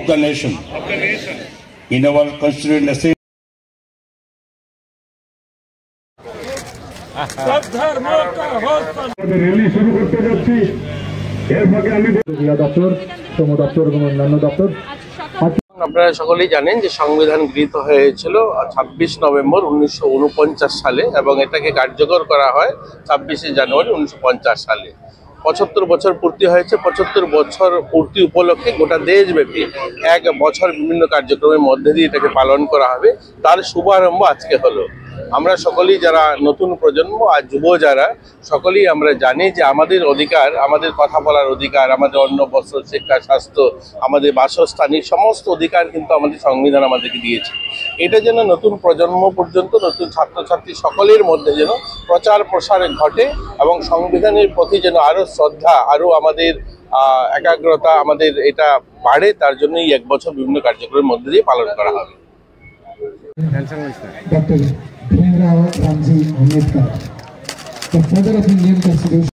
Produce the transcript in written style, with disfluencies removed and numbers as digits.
the nation. In our constituent assembly. Rally शुरू करते যাচ্ছি এর ভাগে আমি জেলা দপ্তর শ্রম দপ্তর এবং অন্যান্য দপ্তর আপনারা সকলেই জানেন যে সংবিধান গৃহীত হয়েছিল 26 নভেম্বর 1949 সালে এবং এটাকে কার্যকর করা হয় 26 জানুয়ারি 1950 সালে। 75 বছর পূর্তি হয়েছে। 75 বছর পূর্তি উপলক্ষে গোটা দেশব্যাপী এক বছর বিভিন্ন কার্যক্রমের মধ্যে দিয়ে এটাকে পালন করা হবে। তার শুভারম্ভ আজকে হলো। আমরা সকলেই যারা নতুন প্রজন্ম আর যুব যারা সকলেই আমরা জানি যে আমাদের অধিকার, আমাদের কথা বলার অধিকার, আমাদের অন্ন বস্ত্র শিক্ষা স্বাস্থ্য, আমাদের বাসস্থানের সমস্ত অধিকার কিন্তু আমাদের সংবিধান আমাদেরকে দিয়েছে। এটা যেন নতুন প্রজন্ম পর্যন্ত, নতুন ছাত্রছাত্রী সকলের মধ্যে যেন প্রচার প্রসার ঘটে এবং সংবিধানের প্রতি যেন আরও শ্রদ্ধা, আরও আমাদের একাগ্রতা আমাদের এটা বাড়ে, তার জন্যই এক বছর বিভিন্ন কার্যক্রমের মধ্যে দিয়ে পালন করা হবে। Dr. Bhimrao Ramji Ambedkar, the father of Indian Constitution.